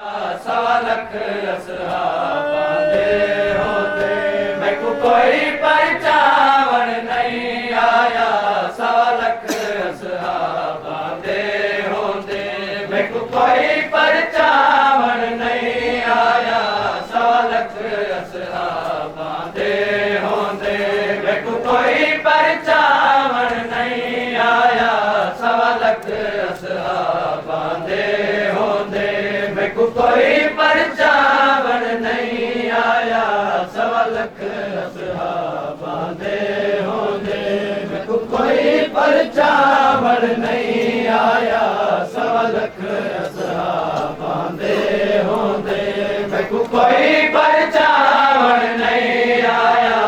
सवा लख असहाबां दे होंदे मैनू कोई परचावण नहीं आया। सवा लख असहाबां दे होंदे मैनू कोई परचावण नहीं आया। सवा लख असहाबां दे होंदे मैनू कोई परचावण नहीं आया। सवा लख असहाबां दे होंदे मैनू कोई परचावण नहीं आया। सवा लख असहाबां दे होंदे मैनू कोई परचावण नहीं आया। सवा लख असहाबां दे होंदे मैनू कोई परचावण नहीं आया।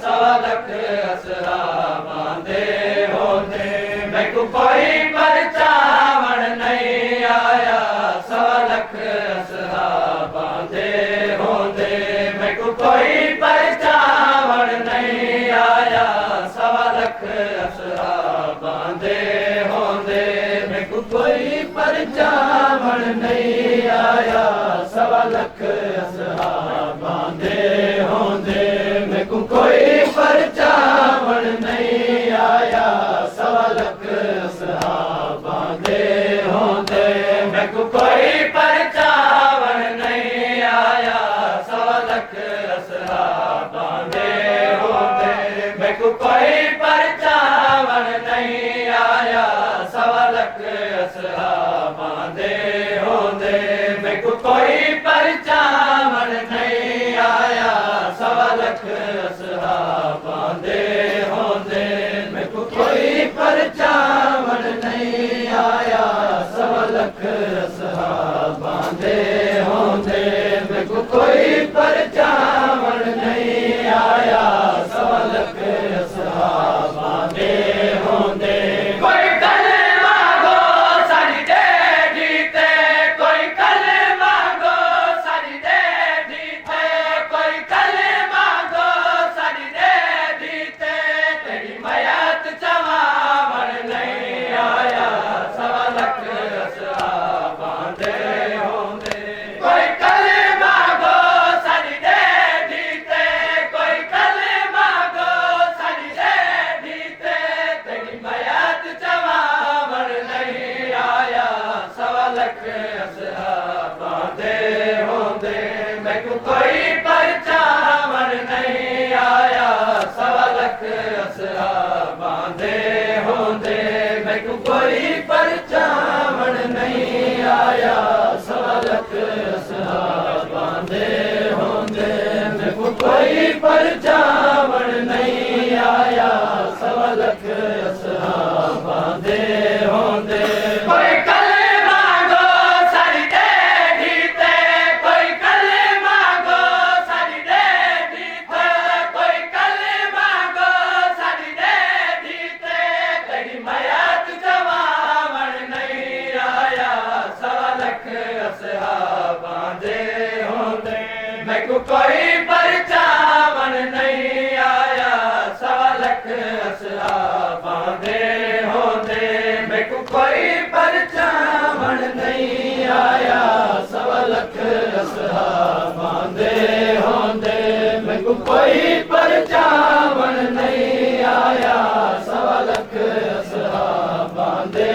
सवा लख असहाबां दे होंदे मैनू कोई परचावण नहीं आया। सवा लख असहाबां दे होंदे मैनू कोई परचावण नहीं आया। सवा लख असहाबां दे होंदे मैनू कोई परचावण नहीं आया। सवा लख असहाबां दे होंदे मैनू कोई परचावण नहीं आया। सवा लख असहाबां दे होंदे मैनू कोई परचावण नहीं आया। सवा लख असहाबां दे होंदे मैनू कोई परचावण नहीं आया। सवा लख असहाबां दे होंदे मैनू कोई परचावण नहीं आया। सवा लख असहाबां दे होंदे मैनू कोई परचावण नहीं आया। सवा लख असहाबां दे होंदे मैनू कोई परचावण नहीं आया। सवा लख असहाबां दे होंदे कोई कलमा गो सारी दे जीते। कोई कलमा गो सारी दे जीते। कोई कलमा गो सारी दे जीते। तेरी मयात चवावण नहीं आया। सवा लख असहाबां दे होंदे कोई कलमा गो सारी दे जीते। कोई कलमा गो सारी दे जीते। तेरी मयात चवावण नहीं आया। सवा लख असहाबां दे होंदे मैनू कोई परचावण नहीं आया। सवा लख असहाबां दे होंदे मैनू कोई परचावण नहीं आया। सवा लख असहाबां दे होंदे मैनू कोई परचावण नहीं आया। सवा लख असहाबां दे होंदे कोई कलमा गो सारी दे जीते। कोई कलमा गो सारी दे जीते। कोई कलमा गो सारी दे जीते। तेरी मयात चवावण नहीं आया। सवा लख असहाबां दे होंदे मैनू कोई परचावण नहीं आया। सवा लख असहाबां दे होंदे मैनू कोई परचावण नहीं आया। सवा लख असहाबां दे होंदे मैनू कोई परचावण नहीं आया। सवा लख असहाबां दे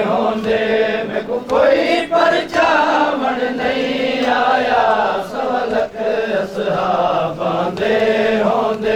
होंदे मैनू कोई परचावण नहीं आया। सवा लख असहाबां दे होंदे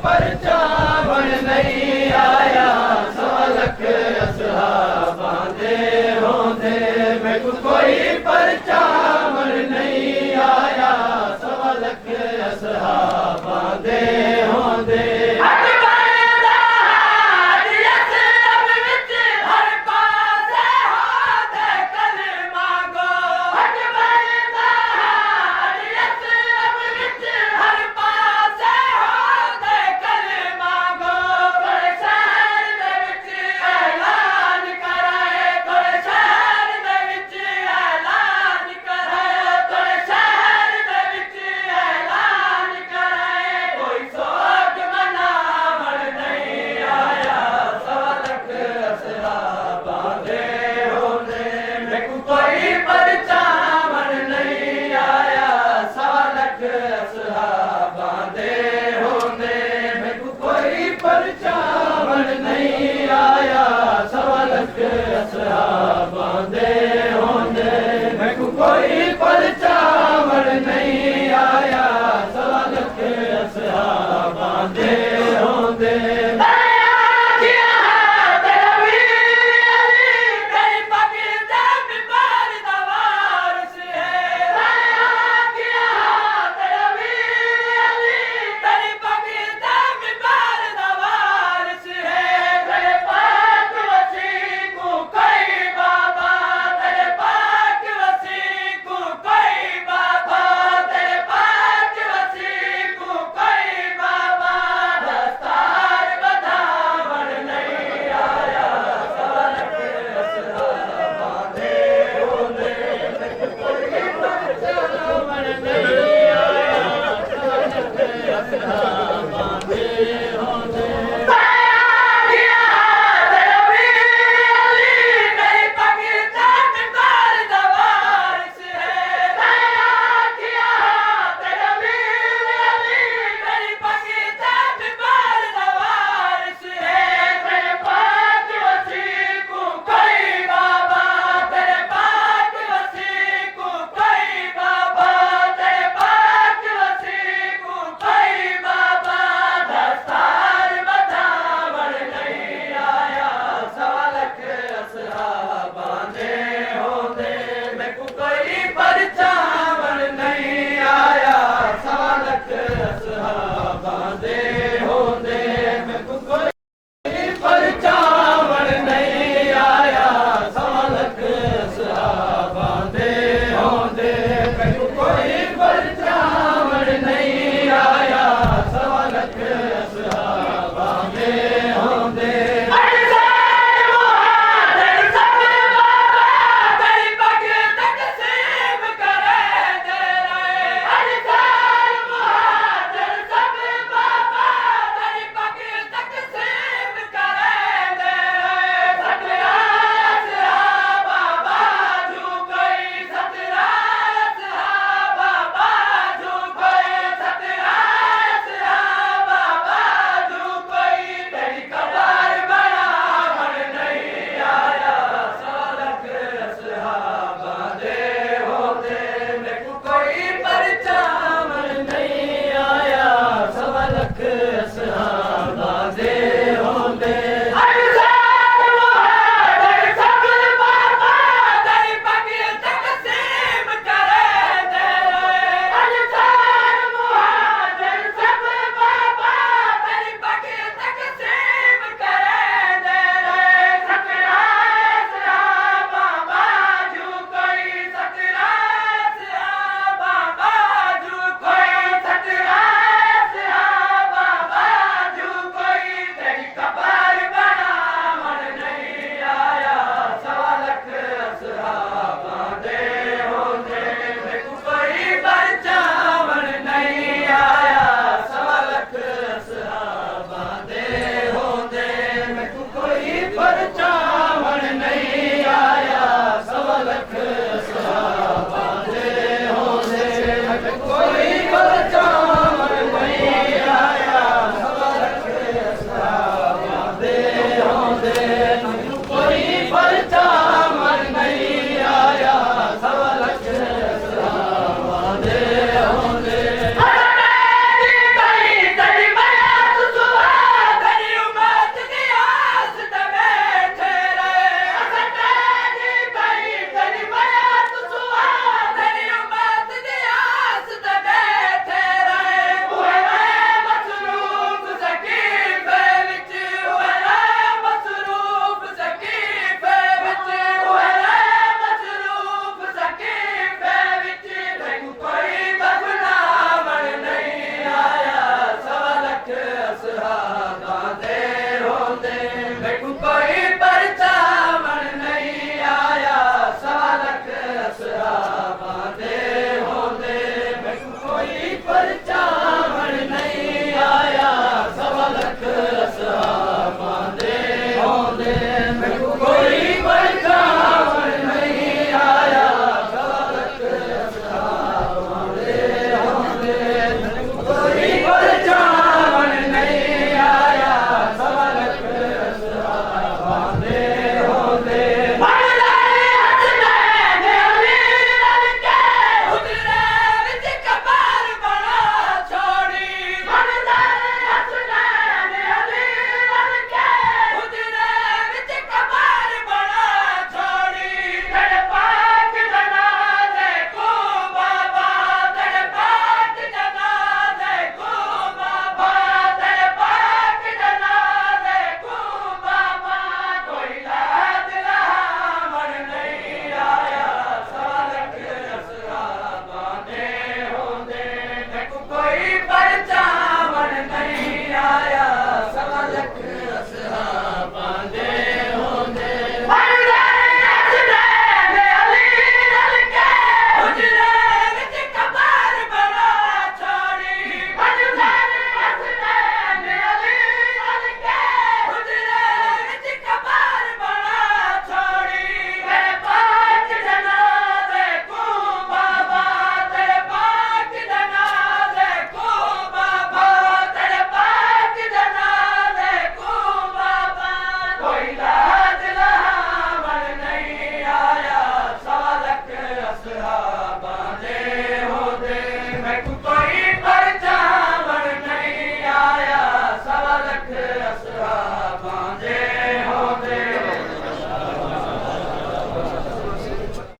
परचावण नहीं आया